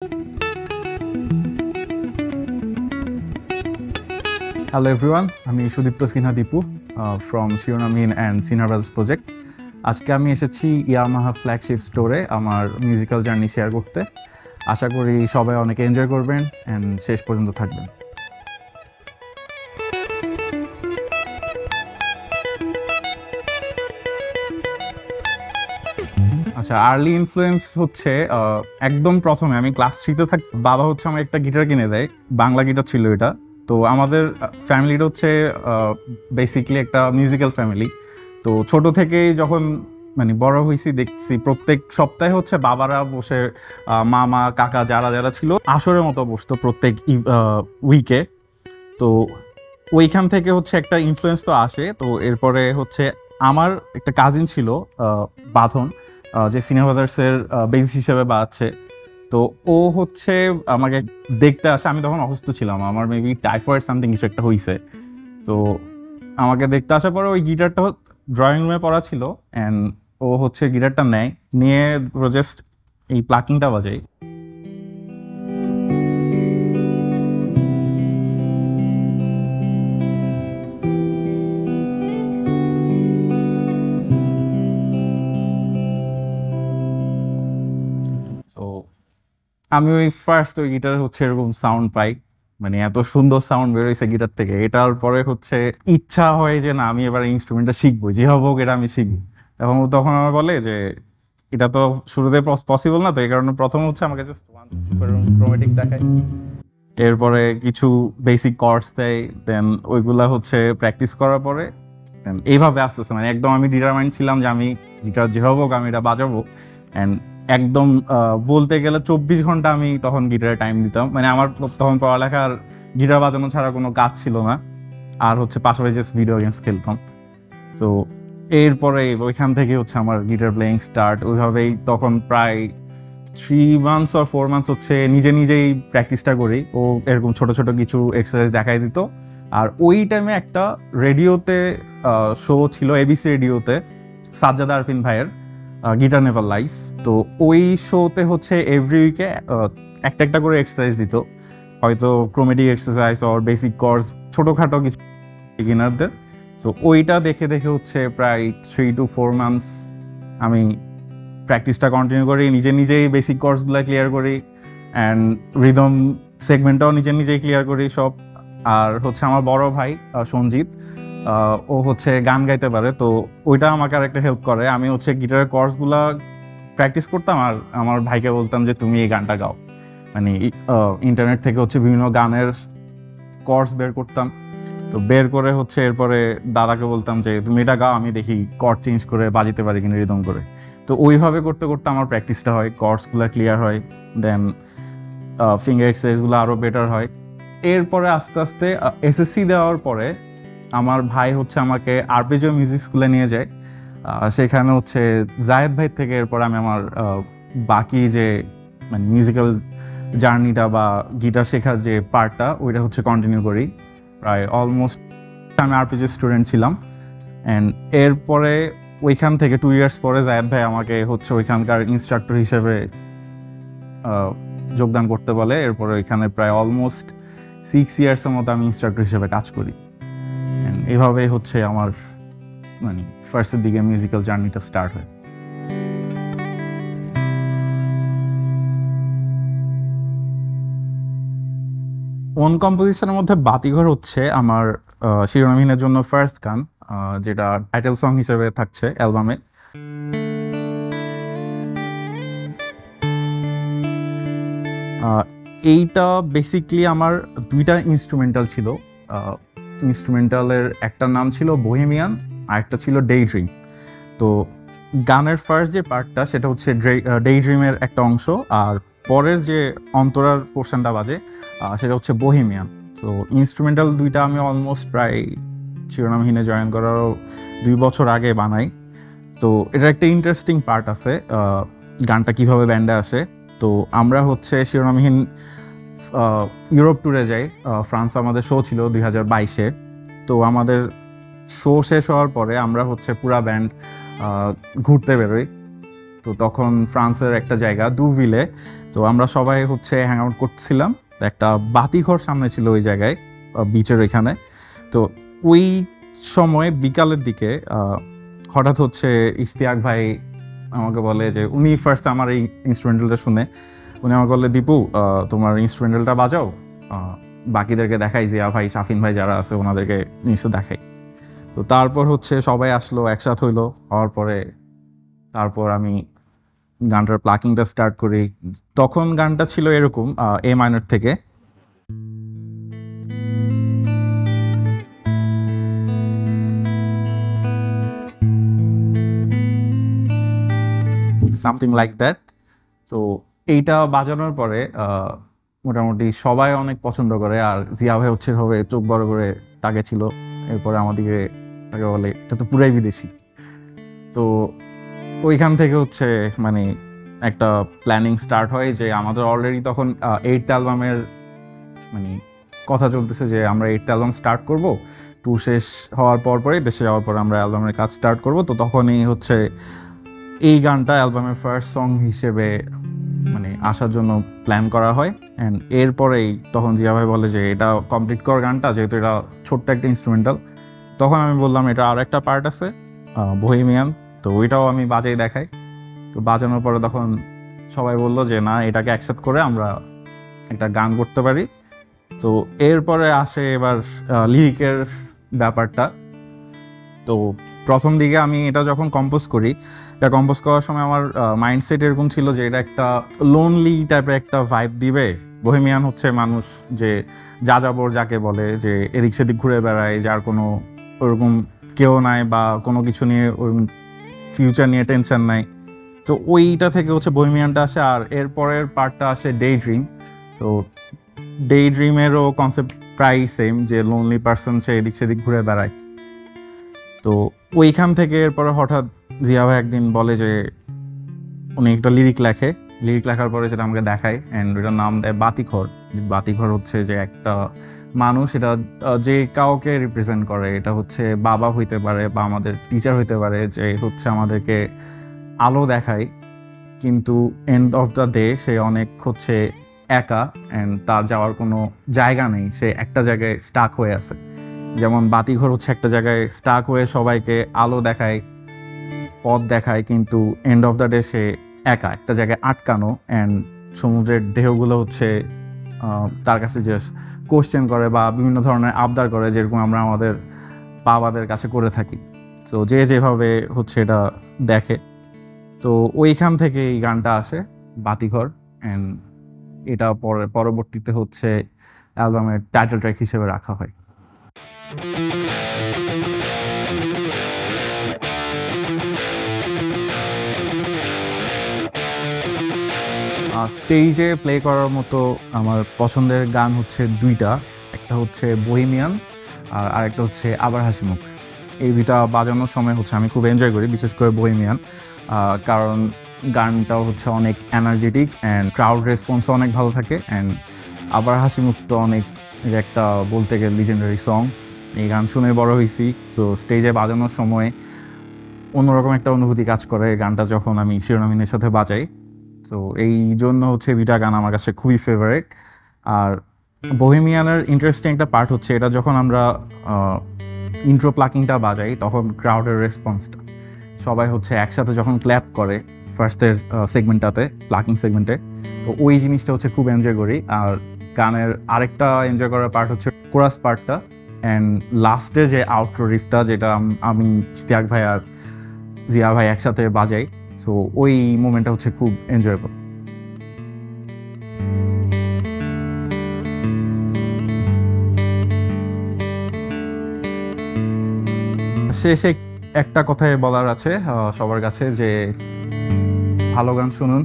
Hello everyone, আমি Sudipta Sinha Dipu from Shironamhin and Sinha brothers project. আজকে আমি এসেছি ইয়ামাহা ফ্ল্যাগশিপ স্টোরে আমার মিউজিক্যাল জার্নি শেয়ার করতে। আশা করি সবাই অনেক এনজয় করবেন অ্যান্ড শেষ পর্যন্ত থাকবেন। আচ্ছা, আর্লি ইনফ্লুয়েন্স হচ্ছে একদম প্রথমে আমি ক্লাস 3-তে বাবা হচ্ছে আমার একটা গিটার কিনে দেয়, বাংলা গিটার ছিল এটা। তো আমাদের ফ্যামিলিটা হচ্ছে বেসিকলি একটা মিউজিক্যাল ফ্যামিলি। তো ছোট থেকেই যখন মানে বড় হয়েছি দেখছি প্রত্যেক সপ্তাহে হচ্ছে বাবারা বসে মামা কাকা যারা যারা ছিল আসরের মতো বসতো প্রত্যেক উইকে। তো ওইখান থেকে হচ্ছে একটা ইনফ্লুয়েন্স তো আসে। তো এরপরে হচ্ছে আমার একটা কাজিন ছিল বাঁধন, যে সিনহা ব্রাদার্সের বেসিস হিসেবে বাজাচ্ছে। তো ও হচ্ছে আমাকে দেখতে আসে, আমি তখন অসুস্থ ছিলাম, আমার মেবি টাইফয়েড সামথিং কিছু একটা হয়েছে। তো আমাকে দেখতে আসার পরে ওই গিটারটা ড্রয়িং রুমে পড়া ছিল অ্যান্ড ও হচ্ছে গিটারটা নেয়, নিয়ে জাস্ট এই প্লাকিংটা বাজাই। সো আমি ওই ফার্স্ট ওই গিটার হচ্ছে এরকম সাউন্ড পাই, মানে এত সুন্দর সাউন্ড বেরোইছে গিটার থেকে। এটার পরে হচ্ছে ইচ্ছা হয় যে না আমি এবার ইনস্ট্রুমেন্টটা শিখবো, যে হোক এটা আমি শিখবো। তখন তখন আমার বলে যে এটা তো শুরুতে পসিবল না, তো এই কারণে প্রথম হচ্ছে আমাকে জাস্ট ক্রোমেটিক দেখায়, এরপরে কিছু বেসিক কর্ডস দেয়, দেন ওইগুলা হচ্ছে প্র্যাকটিস করার পরে দেন এইভাবে আস্তে আস্তে মানে একদম আমি ডিটারমাইন্ড ছিলাম যে আমি গিটার যে হোক আমি এটা বাজাবো। অ্যান্ড একদম বলতে গেলে 24 ঘন্টা আমি তখন গিটারে টাইম দিতাম। মানে আমার তখন পড়ালেখার গিটার বাজানো ছাড়া কোনো কাজ ছিল না, আর হচ্ছে পাশাপাশি জাস্ট ভিডিও গেমস খেলতাম। তো এরপরে ওইখান থেকে হচ্ছে আমার গিটার প্লেয়িং স্টার্ট। ওইভাবেই তখন প্রায় 3 মান্থস আর 4 মান্থস হচ্ছে নিজে নিজেই প্র্যাকটিসটা করি। ও এরকম ছোট ছোট কিছু এক্সারসাইজ দেখাই দিত। আর ওই টাইমে একটা রেডিওতে শো ছিল, এবিসি রেডিওতে, সাজ্জাদ আরফিন ভাইয়ের গিটার নেভার লাইস। তো ওই শোতে হচ্ছে এভরি উইকে একটা একটা করে এক্সারসাইজ দিত, হয়তো ক্রোমেটিক এক্সারসাইজ অর বেসিক কর্স, ছোটোখাটো কিছু বিগিনারদের। তো ওইটা দেখে দেখে হচ্ছে প্রায় 3 to 4 মান্থস আমি প্র্যাকটিসটা কন্টিনিউ করি, নিজে নিজেই বেসিক কোর্সগুলো ক্লিয়ার করি অ্যান্ড রিদম সেগমেন্টটাও নিজে নিজেই ক্লিয়ার করি সব। আর হচ্ছে আমার বড় ভাই সঞ্জিত, ও হচ্ছে গান গাইতে পারে, তো ওইটা আমাকে আর একটা হেল্প করে। আমি হচ্ছে গিটারের কোর্সগুলো প্র্যাকটিস করতাম আর আমার ভাইকে বলতাম যে তুমি এই গানটা গাও। মানে ইন্টারনেট থেকে হচ্ছে বিভিন্ন গানের কোর্স বের করতাম। তো বের করে হচ্ছে এরপরে দাদাকে বলতাম যে তুমি এটা গাও, আমি দেখি কর্ড চেঞ্জ করে বাজিতে পারি কিনা রিদম করে। তো ওইভাবে করতে করতে আমার প্র্যাকটিসটা হয়, কর্ডসগুলো ক্লিয়ার হয়, দেন ফিঙ্গার এক্সারসাইজগুলো আরও বেটার হয়। এরপরে আস্তে আস্তে এসএসসি দেওয়ার পরে আমার ভাই হচ্ছে আমাকে আরপেজিও মিউজিক স্কুলে নিয়ে যায়। সেখানে হচ্ছে জায়েদ ভাই থেকে এরপর আমি আমার বাকি যে মানে মিউজিক্যাল জার্নিটা বা গিটার শেখার যে পার্টটা ওইটা হচ্ছে কন্টিনিউ করি। প্রায় অলমোস্ট আমি আরপিজি স্টুডেন্ট ছিলাম। অ্যান্ড এরপরে ওইখান থেকে 2 ইয়ার্স পরে জায়েদ ভাই আমাকে হচ্ছে ওইখানকার ইনস্ট্রাক্টর হিসেবে যোগদান করতে বলে। এরপরে ওইখানে প্রায় অলমোস্ট 6 ইয়ার্সের মতো আমি ইনস্ট্রাক্টর হিসেবে কাজ করি। অ্যান্ড এভাবেই হচ্ছে আমার মানে ফার্স্টের দিকে মিউজিক্যাল জার্নিটা স্টার্ট হয়। ওন কম্পোজিশনের মধ্যে বাতিঘর হচ্ছে আমার শিরোনামহীনের জন্য ফার্স্ট গান, যেটা টাইটেল সং হিসেবে থাকছে অ্যালবামে। এইটা বেসিকলি আমার 2টা ইনস্ট্রুমেন্টাল ছিল। ইনস্ট্রুমেন্টালের একটার নাম ছিল বোহেমিয়ান আর একটা ছিল ডে ড্রিম। তো গানের ফার্স্ট যে পার্টটা সেটা হচ্ছে ডে ড্রিমের একটা অংশ, আর পরের যে অন্তরার পোর্শনটা বাজে সেটা হচ্ছে বোহেমিয়ান। তো ইনস্ট্রুমেন্টাল 2টা আমি অলমোস্ট প্রায় শিরোনামহীনে জয়েন করারও 2 বছর আগে বানাই। তো এটা একটা ইন্টারেস্টিং পার্ট আছে গানটা কিভাবে ব্যান্ডে আসে। তো আমরা হচ্ছে শিরোনামহীন ইউরোপ ট্যুরে যাই, ফ্রান্স আমাদের শো ছিল 2022-এ। তো আমাদের শো শেষ হওয়ার পরে আমরা হচ্ছে পুরা ব্যান্ড ঘুরতে বেরোই। তো তখন ফ্রান্সের একটা জায়গা দুভিলে, তো আমরা সবাই হচ্ছে হ্যাং আউট করছিলাম, একটা বাতিঘর সামনে ছিল ওই জায়গায়, বিচের ওইখানে। তো ওই সময় বিকালের দিকে হঠাৎ হচ্ছে ইশতিয়াক ভাই আমাকে বলে যে, উনি ফার্স্ট আমার এই ইনস্ট্রুমেন্টালটা শুনে উনি আমাকে বললে, দীপু তোমার ইনস্ট্রুমেন্টালটা বাজাও, বাকিদেরকে দেখাই, জিয়া ভাই, শাফিন ভাই যারা আছে ওনাদেরকে জিনিসটা দেখাই। তো তারপর হচ্ছে সবাই আসলো, একসাথ হইলো, হওয়ার পরে তারপর আমি গানটার প্লাকিংটা স্টার্ট করি। তখন গানটা ছিল এরকম এ মাইনর থেকে, সামথিং লাইক দ্যাট। তো এইটা বাজানোর পরে মোটামুটি সবাই অনেক পছন্দ করে, আর জিয়া ভাই হচ্ছে হবে চোখ বড় করে তাকে ছিল, এরপরে আমাদেরকে তাকে বলে এটা তো পুরাই বিদেশি। তো ওইখান থেকে হচ্ছে মানে একটা প্ল্যানিং স্টার্ট হয় যে আমাদের অলরেডি তখন 8th অ্যালবামের মানে কথা চলতেছে যে আমরা 8th অ্যালবাম স্টার্ট করব, ট্যুর শেষ হওয়ার পরে দেশে যাওয়ার পর আমরা অ্যালবামের কাজ স্টার্ট করব। তো তখনই হচ্ছে এই গানটা অ্যালবামের ফার্স্ট সং হিসেবে মানে আসার জন্য প্ল্যান করা হয়। অ্যান্ড এরপরেই তখন জিয়া ভাই বলে যে এটা কমপ্লিট কর গানটা, যেহেতু এটা ছোট্ট একটা ইনস্ট্রুমেন্টাল। তখন আমি বললাম এটা আর একটা পার্ট আছে বহেমিয়ান, তো ওইটাও আমি বাজাই দেখাই। তো বাজানোর পরে তখন সবাই বললো যে না, এটাকে অ্যাকসেপ্ট করে আমরা একটা গান করতে পারি। তো এরপরে আসে এবার লিরিকের ব্যাপারটা। তো প্রথম দিকে আমি এটা যখন কম্পোজ করি, এটা কম্পোজ করার সময় আমার মাইন্ডসেট এরকম ছিল যে এটা একটা লোনলি টাইপের একটা ভাইব দিবে। বহেমিয়ান হচ্ছে মানুষ যে যাযাবর যাকে বলে, যে এদিক সেদিক ঘুরে বেড়ায়, যার কোনো ওরকম কেউ নাই বা কোনো কিছু নিয়ে ওরকম ফিউচার নিয়ে টেনশন নাই। তো ওইটা থেকে হচ্ছে বহেমিয়ানটা আসে। আর এরপরের পার্টটা আসে ডে ড্রিম। তো ডে ড্রিমেরও কনসেপ্ট প্রায় সেম, যে লোনলি পার্সন, সে এদিক সেদিক ঘুরে বেড়ায়। তো ওইখান থেকে এরপরে হঠাৎ জিয়া ভাই একদিন বলে যে উনি একটা লিরিক লেখার পরে সেটা আমাকে দেখায়, অ্যান্ড ওটার নাম দেয় বাতিঘর। বাতিঘর হচ্ছে যে একটা মানুষ, এটা যে কাউকে রিপ্রেজেন্ট করে, এটা হচ্ছে বাবা হইতে পারে বা আমাদের টিচার হইতে পারে, যে হচ্ছে আমাদেরকে আলো দেখায়, কিন্তু এন্ড অফ দ্য ডে সে অনেক হচ্ছে একা, অ্যান্ড তার যাওয়ার কোনো জায়গা নেই, সে একটা জায়গায় স্টাক হয়ে আছে। যেমন বাতিঘর হচ্ছে একটা জায়গায় স্টাক হয়ে সবাইকে আলো দেখায়, পথ দেখায়, কিন্তু এন্ড অফ দ্য ডে সে একা একটা জায়গায় আটকানো। অ্যান্ড সমুদ্রের দেহগুলো হচ্ছে তার কাছে জাস্ট কোশ্চেন করে বা বিভিন্ন ধরনের আবদার করে, যেরকম আমরা আমাদের বাবাদের কাছে করে থাকি। তো যে যেভাবে হচ্ছে এটা দেখে, তো ওইখান থেকে এই গানটা আসে বাতিঘর। অ্যান্ড এটা পরবর্তীতে হচ্ছে অ্যালবামের টাইটেল ট্র্যাক হিসেবে রাখা হয়। স্টেজে প্লে করার মতো আমার পছন্দের গান হচ্ছে দুইটা, একটা হচ্ছে বহেমিয়ান আর আরেকটা হচ্ছে আবার হাসিমুখ। এই দুইটা বাজানোর সময় হচ্ছে আমি খুব এনজয় করি, বিশেষ করে বহেমিয়ান, কারণ গানটাও হচ্ছে অনেক এনার্জেটিক অ্যান্ড ক্রাউড রেসপন্সও অনেক ভালো থাকে। অ্যান্ড আবার হাসিমুখ তো অনেক একটা বলতে গেলে লিজেন্ডারি সং, এই গান শুনে বড় হয়েছি। তো স্টেজে বাজানোর সময় অন্যরকম একটা অনুভূতি কাজ করে গানটা যখন আমি শিরোনামিনের সাথে বাজাই। তো এই জন্য হচ্ছে দুইটা গান আমার কাছে খুবই ফেভারিট। আর বহেমিয়ানের ইন্টারেস্টিং একটা পার্ট হচ্ছে এটা যখন আমরা ইন্ট্রো প্লাকিংটা বাজাই, তখন ক্রাউডের রেসপন্সটা, সবাই হচ্ছে একসাথে যখন ক্ল্যাপ করে ফার্স্টের সেগমেন্টটাতে, প্লাকিং সেগমেন্টে, তো ওই জিনিসটা হচ্ছে খুব এনজয় করি। আর গানের আরেকটা এনজয় করার পার্ট হচ্ছে কোরাস পার্টটা, অ্যান্ড লাস্টে যে আউটরো রিফটা, যেটা আমি ইশতিয়াক ভাই আর জিয়া ভাই একসাথে বাজাই। সো ওই মোমেন্টটা হচ্ছে খুব এনজয়েবল। শেষে একটা কথাই বলার আছে সবার কাছে, যে ভালো গান শুনুন,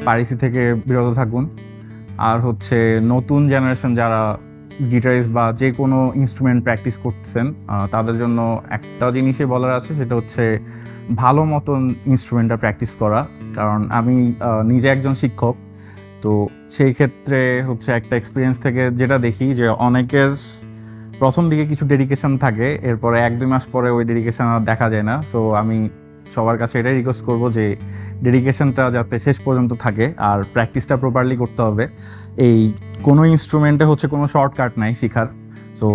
পাইরেসি থেকে বিরত থাকুন। আর হচ্ছে নতুন জেনারেশন যারা গিটারিস্ট বা যে কোনো ইনস্ট্রুমেন্ট প্র্যাকটিস করতেছেন, তাদের জন্য একটা জিনিসই বলার আছে, সেটা হচ্ছে ভালো মতন ইনস্ট্রুমেন্টটা প্র্যাকটিস করা। কারণ আমি নিজে একজন শিক্ষক, তো সেই ক্ষেত্রে হচ্ছে একটা এক্সপিরিয়েন্স থেকে যেটা দেখি যে অনেকের প্রথম দিকে কিছু ডেডিকেশন থাকে, এরপরে 1-2 মাস পরে ওই ডেডিকেশন আর দেখা যায় না। সো আমি সবার কাছে এটাই রিকোয়েস্ট করবো যে ডেডিকেশনটা যাতে শেষ পর্যন্ত থাকে, আর প্র্যাকটিসটা প্রপারলি করতে হবে। এই কোনো ইনস্ট্রুমেন্টে হচ্ছে কোনো শর্টকাট নাই শেখার, সো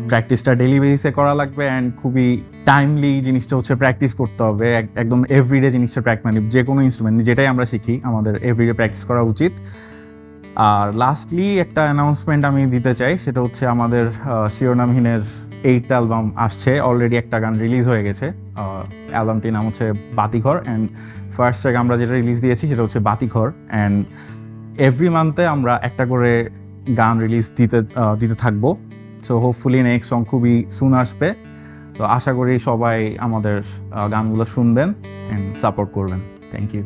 প্র্যাকটিসটা ডেইলি বেসিসে করা লাগবে অ্যান্ড খুবই টাইমলি জিনিসটা হচ্ছে প্র্যাকটিস করতে হবে। একদম এভরিডে জিনিসটা মানে যে কোনো ইনস্ট্রুমেন্ট যেটাই আমরা শিখি আমাদের এভরিডে প্র্যাকটিস করা উচিত। আর লাস্টলি একটা অ্যানাউন্সমেন্ট আমি দিতে চাই, সেটা হচ্ছে আমাদের শিরোনামহীনের 8th অ্যালবাম আসছে। অলরেডি একটা গান রিলিজ হয়ে গেছে, অ্যালবামটির নাম হচ্ছে বাতিঘর, অ্যান্ড ফার্স্ট ট্র্যাক আমরা যেটা রিলিজ দিয়েছি সেটা হচ্ছে বাতিঘর। অ্যান্ড এভরি মান্থে আমরা একটা করে গান রিলিজ দিতে থাকবো। সো হোপফুলি নেক্সট সং খুবই সুন আসবে। তো আশা করি সবাই আমাদের গানগুলো শুনবেন অ্যান্ড সাপোর্ট করবেন। Thank you.